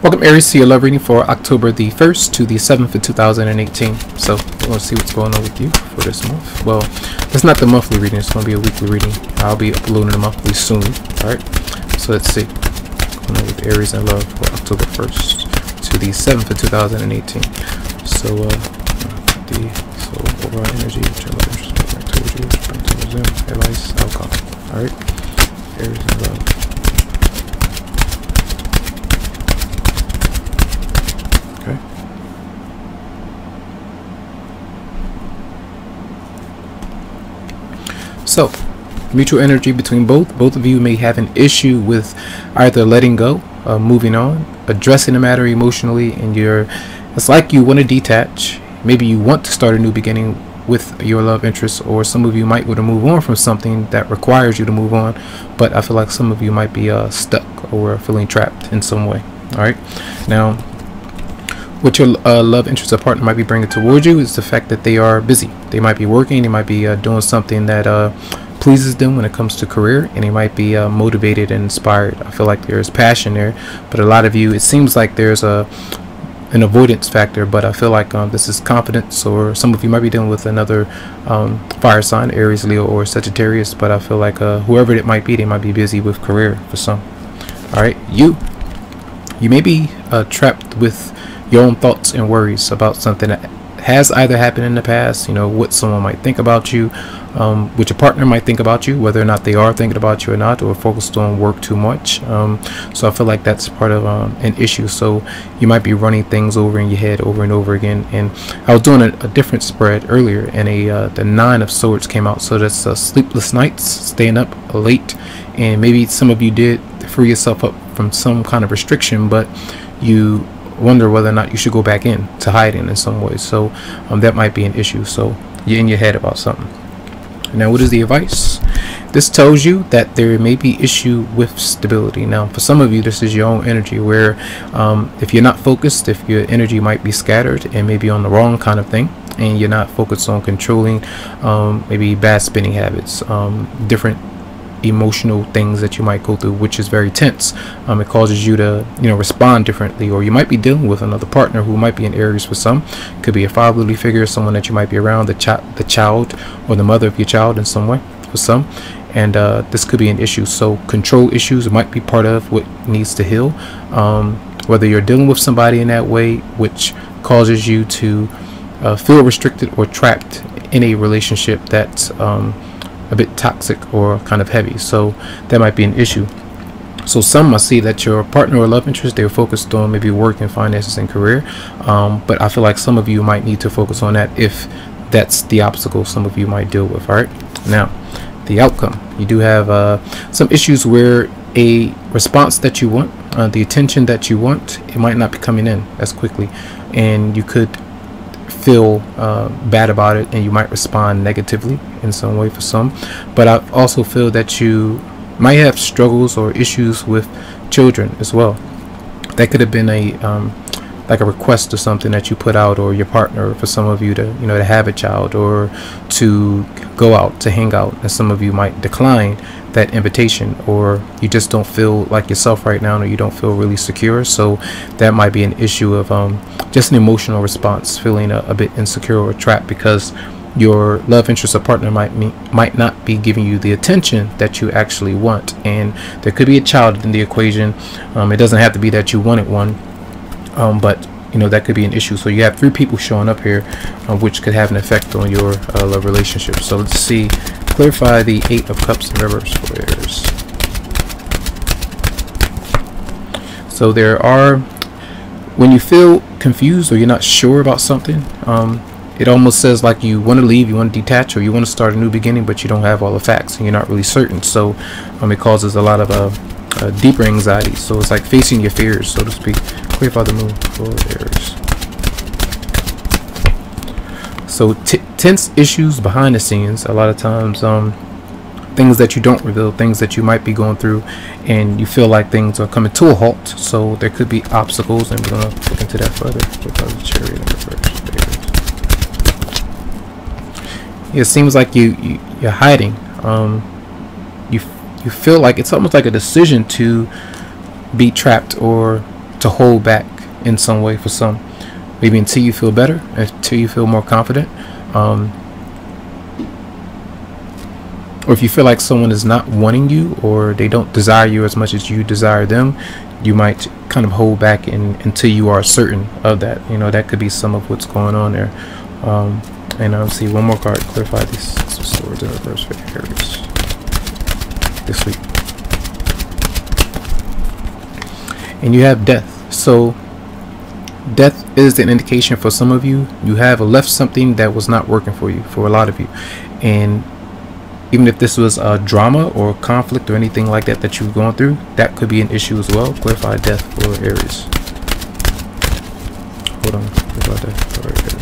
Welcome Aries to your love reading for October the 1st to the 7th of 2018. So we're going to see what's going on with you for this month. Well, it's not the monthly reading, it's going to be a weekly reading. I'll be uploading the monthly soon. Alright, so let's see what's going on with Aries and love for October 1st to the 7th of 2018. So overall energy, which I love, interest, I told you, bring to museum, advice, outcome. Alright, Aries and love. Okay. So, mutual energy between both of you may have an issue with either letting go, moving on, addressing the matter emotionally, and it's like you want to detach. Maybe you want to start a new beginning with your love interest, or some of you might want to move on from something that requires you to move on, but I feel like some of you might be stuck or feeling trapped in some way. All right, now what your love interest or partner might be bringing towards you is the fact that they are busy. They might be working, they might be doing something that pleases them when it comes to career, and they might be motivated and inspired. I feel like there's passion there, but a lot of you, it seems like there's an avoidance factor, but I feel like this is confidence, or some of you might be dealing with another fire sign, Aries, Leo, or Sagittarius, but I feel like whoever it might be, they might be busy with career for some. All right, you may be trapped with your own thoughts and worries about something that has either happened in the past, what someone might think about you, what your partner might think about you, whether or not they are thinking about you or not, or focused on work too much. So I feel like that's part of an issue. So you might be running things over in your head over and over again. And I was doing a different spread earlier, and the 9 of Swords came out. So that's sleepless nights, staying up late, and maybe some of you did free yourself up from some kind of restriction, but you wonder whether or not you should go back in to hiding in some way. So that might be an issue. So you're in your head about something. Now, what is the advice? This tells you that there may be issue with stability. Now, for some of you, this is your own energy, where if you're not focused, if your energy might be scattered and maybe on the wrong kind of thing, and you're not focused on controlling maybe bad spending habits, different emotional things that you might go through, which is very tense. It causes you to respond differently, or you might be dealing with another partner who might be an Aries for some. Could be a fatherly figure, someone that you might be around, the child or the mother of your child in some way for some, and this could be an issue. So control issues might be part of what needs to heal, whether you're dealing with somebody in that way which causes you to feel restricted or trapped in a relationship that's a bit toxic or kind of heavy. So that might be an issue. So some must see that your partner or love interest, they're focused on maybe work and finances and career, but I feel like some of you might need to focus on that if that's the obstacle some of you might deal with. All right, now the outcome, you do have some issues where a response that you want, the attention that you want, it might not be coming in as quickly, and you could feel bad about it, and you might respond negatively in some way for some. But I also feel that you might have struggles or issues with children as well. That could have been like a request or something that you put out, or your partner, for some of you to to have a child or to go out to hang out, and some of you might decline that invitation, or you just don't feel like yourself right now, or you don't feel really secure. So that might be an issue of just an emotional response, feeling a bit insecure or trapped because your love interest or partner might not be giving you the attention that you actually want. And there could be a child in the equation. It doesn't have to be that you wanted one, but that could be an issue. So you have 3 people showing up here, which could have an effect on your love relationship. So let's see, clarify the 8 of Cups in reverse for Aries. So there are, when you feel confused or you're not sure about something, it almost says like you want to leave, you want to detach, or you want to start a new beginning, but you don't have all the facts and you're not really certain. So it causes a lot of deeper anxiety. So it's like facing your fears, so to speak. Clarify the moon for Aries. So tense issues behind the scenes, a lot of times, things that you don't reveal, things that you might be going through, and you feel like things are coming to a halt. So there could be obstacles, and we're going to look into that further. Chariot in reverse. It seems like you're hiding. You feel like it's almost like a decision to be trapped or to hold back in some way for some. Maybe until you feel better, until you feel more confident. Or if you feel like someone is not wanting you, or they don't desire you as much as you desire them, you might kind of hold back until you are certain of that. You know, that could be some of what's going on there. And I'll see one more card, clarify these swords in reverse for Aries this week. And you have death. So death is an indication for some of you. You have left something that was not working for you, for a lot of you. And even if this was a drama or conflict or anything like that that you've gone through, that could be an issue as well. Clarify death for Aries. Hold on. Clarify death for Aries.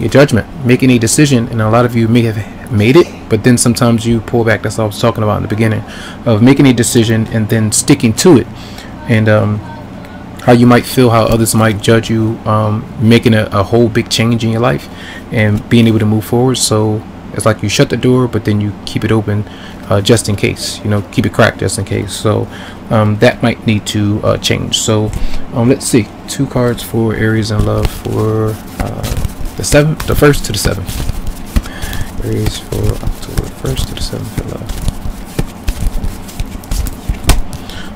Your judgment. Making a decision, and a lot of you may have made it, but then sometimes you pull back. That's what I was talking about in the beginning, of making a decision and then sticking to it. And how you might feel, how others might judge you, making a whole big change in your life and being able to move forward. So it's like you shut the door, but then you keep it open just in case, you know, keep it cracked just in case. So that might need to change. So let's see, 2 cards for Aries in love for the 1st to the 7th. Aries for October 1st to the 7th in love.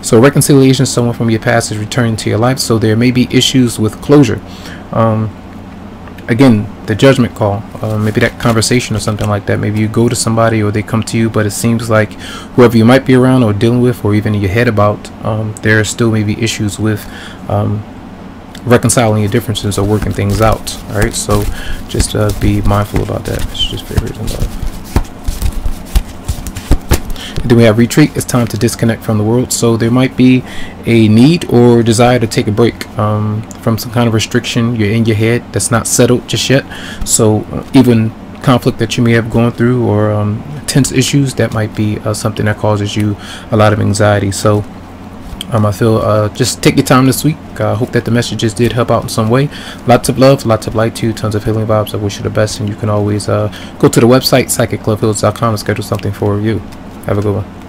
So reconciliation, someone from your past is returning to your life. So there may be issues with closure. Again, the judgment call, maybe that conversation or something like that. Maybe you go to somebody or they come to you, but it seems like whoever you might be around or dealing with, or even in your head about, there are still maybe issues with reconciling your differences or working things out. All right, so just be mindful about that. It's just favors and love. Then we have retreat. It's time to disconnect from the world. So there might be a need or desire to take a break from some kind of restriction you're in your head that's not settled just yet. So even conflict that you may have gone through, or tense issues, that might be something that causes you a lot of anxiety. So I feel just take your time this week. I hope that the messages did help out in some way. Lots of love, lots of light to you, tons of healing vibes. I wish you the best, and you can always go to the website psychicloveheals.com and schedule something for you. Have a good one.